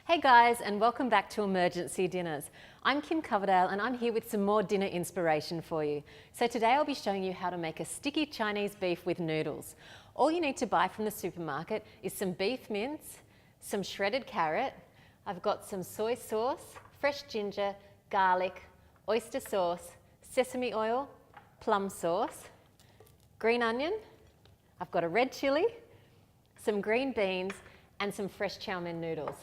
Hey guys, and welcome back to Emergency Dinners. I'm Kim Coverdale and I'm here with some more dinner inspiration for you. So today I'll be showing you how to make a sticky Chinese beef with noodles. All you need to buy from the supermarket is some beef mince, some shredded carrot, I've got some soy sauce, fresh ginger, garlic, oyster sauce, sesame oil, plum sauce, green onion, I've got a red chilli, some green beans and some fresh chow mein noodles.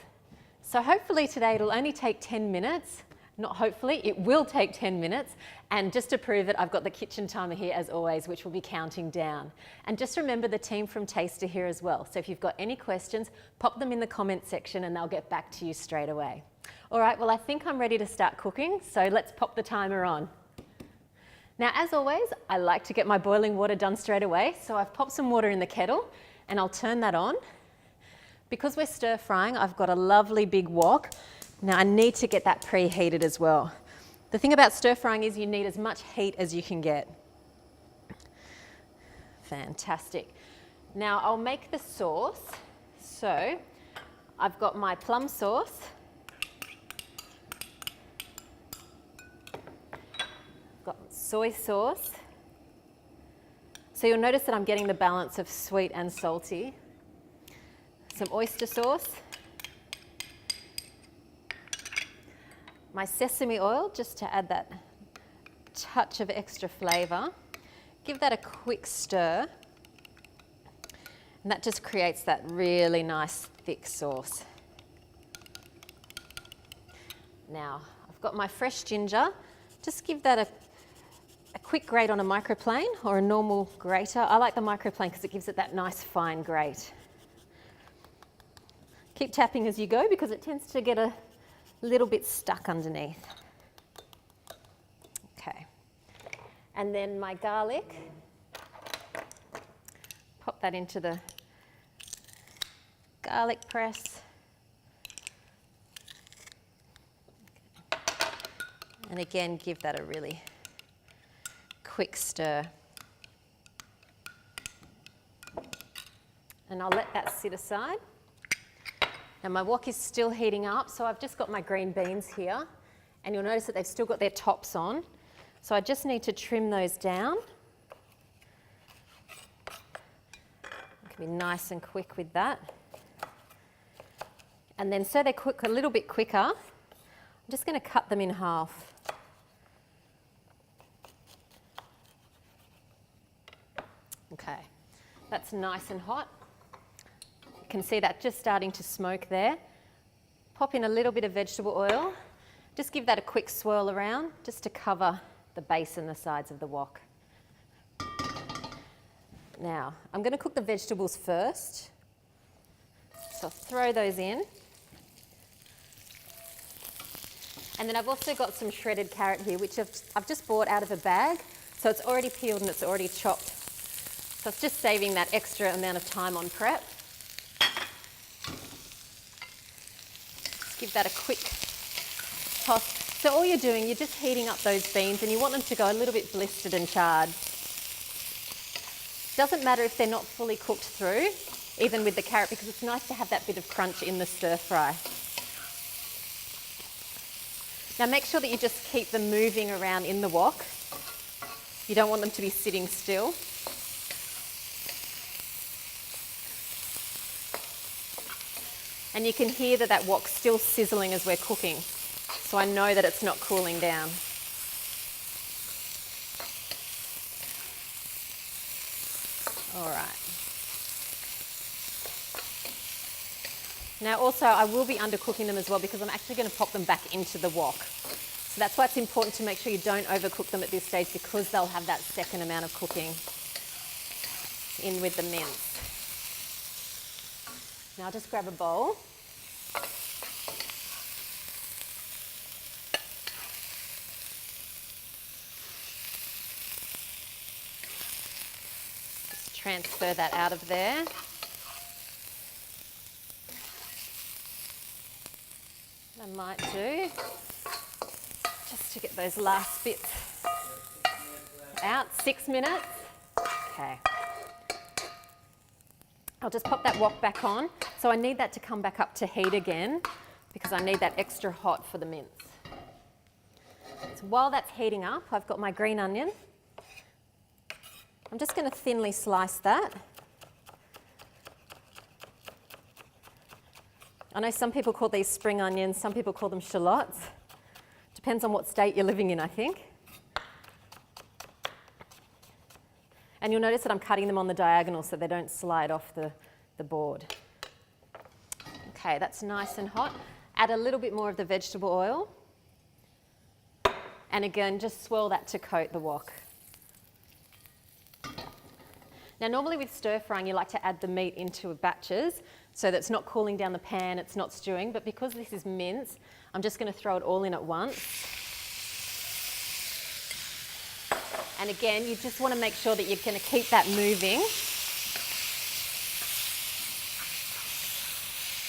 So hopefully today it'll only take 10 minutes, not hopefully, it will take 10 minutes, and just to prove it, I've got the kitchen timer here as always, which will be counting down. And just remember the team from Taste are here as well, so if you've got any questions, pop them in the comment section and they'll get back to you straight away. All right, well I think I'm ready to start cooking, so let's pop the timer on. Now as always, I like to get my boiling water done straight away, so I've popped some water in the kettle and I'll turn that on. Because we're stir frying, I've got a lovely big wok. Now I need to get that preheated as well. The thing about stir frying is you need as much heat as you can get. Fantastic. Now I'll make the sauce. So I've got my plum sauce. I've got soy sauce. So you'll notice that I'm getting the balance of sweet and salty. Some oyster sauce, my sesame oil just to add that touch of extra flavour. Give that a quick stir and that just creates that really nice thick sauce. Now I've got my fresh ginger, just give that a quick grate on a microplane or a normal grater. I like the microplane because it gives it that nice fine grate. Keep tapping as you go because it tends to get a little bit stuck underneath. Okay, and then my garlic, pop that into the garlic press. And again, give that a really quick stir. And I'll let that sit aside. Now my wok is still heating up, so I've just got my green beans here, and you'll notice that they've still got their tops on. So I just need to trim those down. I can be nice and quick with that. And then so they cook a little bit quicker, I'm just going to cut them in half. Okay, that's nice and hot. You can see that just starting to smoke there. Pop in a little bit of vegetable oil. Just give that a quick swirl around just to cover the base and the sides of the wok. Now, I'm going to cook the vegetables first. So I'll throw those in. And then I've also got some shredded carrot here, which I've just bought out of a bag. So it's already peeled and it's already chopped. So it's just saving that extra amount of time on prep. Give that a quick toss. So all you're doing, you're just heating up those beans and you want them to go a little bit blistered and charred. Doesn't matter if they're not fully cooked through, even with the carrot, because it's nice to have that bit of crunch in the stir fry. Now make sure that you just keep them moving around in the wok. You don't want them to be sitting still. And you can hear that wok's still sizzling as we're cooking. So I know that it's not cooling down. All right. Now also I will be undercooking them as well because I'm actually going to pop them back into the wok. So that's why it's important to make sure you don't overcook them at this stage because they'll have that second amount of cooking in with the mince. Now I'll just grab a bowl. Just transfer that out of there. I might do, just to get those last bits out. 6 minutes. Okay. I'll just pop that wok back on. So I need that to come back up to heat again because I need that extra hot for the mince. So while that's heating up, I've got my green onion. I'm just going to thinly slice that. I know some people call these spring onions, some people call them shallots. Depends on what state you're living in, I think. And you'll notice that I'm cutting them on the diagonal so they don't slide off the board. Okay, that's nice and hot. Add a little bit more of the vegetable oil. And again, just swirl that to coat the wok. Now, normally with stir frying, you like to add the meat into batches so that it's not cooling down the pan, it's not stewing. But because this is mince, I'm just going to throw it all in at once. And again, you just want to make sure that you're going to keep that moving.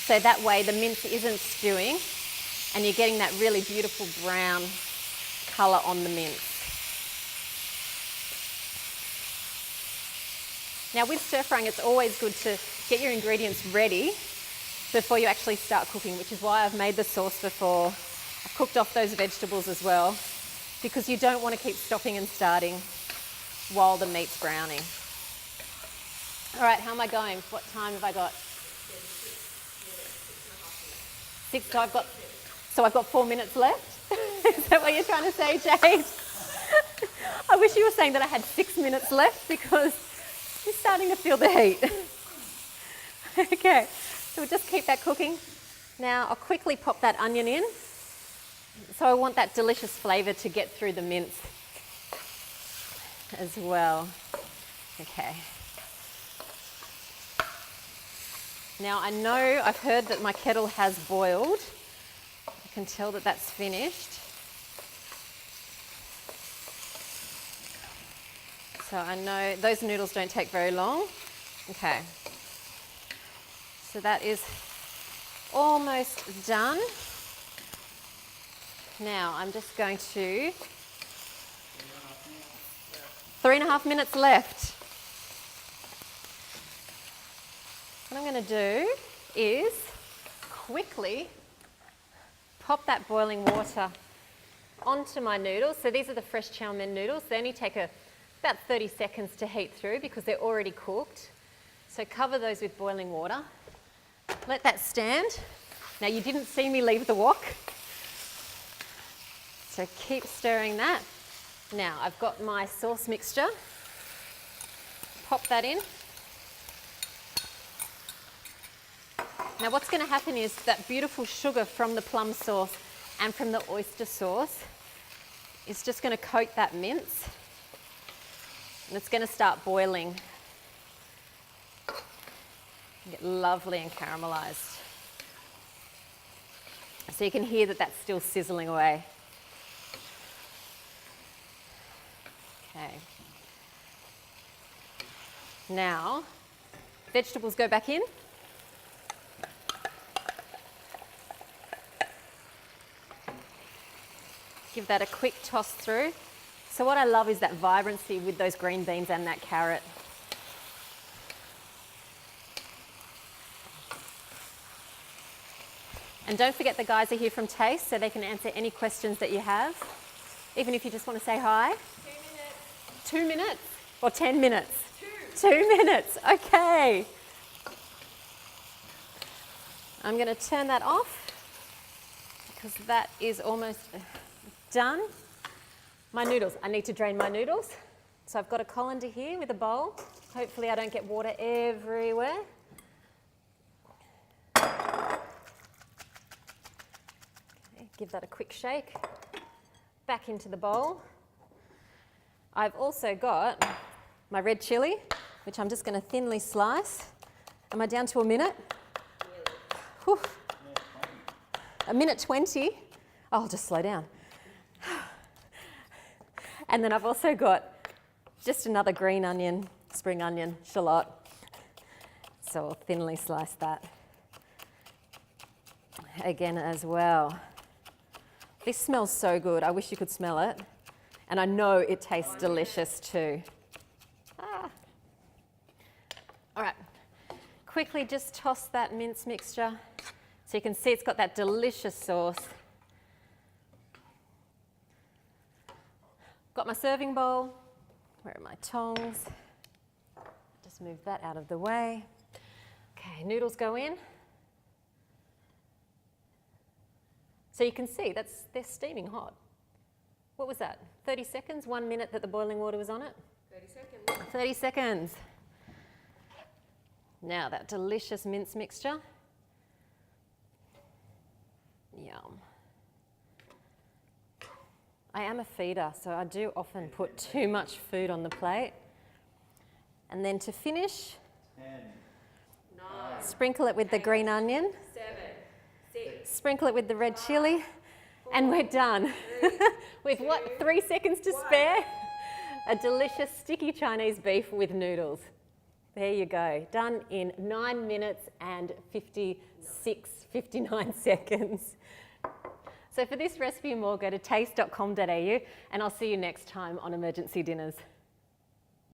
So that way the mince isn't stewing and you're getting that really beautiful brown colour on the mince. Now with stir frying, it's always good to get your ingredients ready before you actually start cooking, which is why I've made the sauce before. I've cooked off those vegetables as well, because you don't want to keep stopping and starting while the meat's browning. All right, how am I going? What time have I got? 6, so I've got 4 minutes left? Is that what you're trying to say, Jade? I wish you were saying that I had 6 minutes left because I'm starting to feel the heat. Okay, so we'll just keep that cooking. Now I'll quickly pop that onion in. So I want that delicious flavour to get through the mince as well. Okay. Now I know I've heard that my kettle has boiled. I can tell that that's finished. So I know those noodles don't take very long. Okay. So that is almost done. Now I'm just going to... 3.5 minutes left. What I'm going to do is quickly pop that boiling water onto my noodles. So these are the fresh chow mein noodles. They only take about 30 seconds to heat through because they're already cooked. So cover those with boiling water. Let that stand. Now you didn't see me leave the wok. So keep stirring that. Now I've got my sauce mixture. Pop that in. Now what's going to happen is that beautiful sugar from the plum sauce and from the oyster sauce is just going to coat that mince. And it's going to start boiling. Get lovely and caramelised. So you can hear that that's still sizzling away. Okay. Now, vegetables go back in. Give that a quick toss through. So what I love is that vibrancy with those green beans and that carrot. And don't forget the guys are here from Taste, so they can answer any questions that you have, even if you just want to say hi. 2 minutes. 2 minutes? Or 10 minutes? 2 minutes, okay. I'm going to turn that off because that is almost done. My noodles, I need to drain my noodles. So I've got a colander here with a bowl. Hopefully I don't get water everywhere. Okay, give that a quick shake. Back into the bowl. I've also got my red chilli, which I'm just going to thinly slice. Am I down to a minute? Whew. A minute 20. Oh, I'll just slow down. And then I've also got just another green onion, spring onion, shallot. So I'll thinly slice that again as well. This smells so good. I wish you could smell it. And I know it tastes delicious too. Ah. All right, quickly just toss that mince mixture So you can see it's got that delicious sauce. Got my serving bowl. Where are my tongs? Just move that out of the way. Okay, noodles go in. So you can see they're steaming hot. What was that? 30 seconds? 1 minute that the boiling water was on it? 30 seconds. 30 seconds. Now that delicious mince mixture. Yum. I am a feeder, so I do often put too much food on the plate. And then to finish, 10, 9, sprinkle it with the green onion, 7, 6, sprinkle it with the red chilli, and we're done. With what, 3 seconds to spare? A delicious sticky Chinese beef with noodles. There you go, done in 9 minutes and 59 seconds. So for this recipe and more, go to taste.com.au, and I'll see you next time on Emergency Dinners.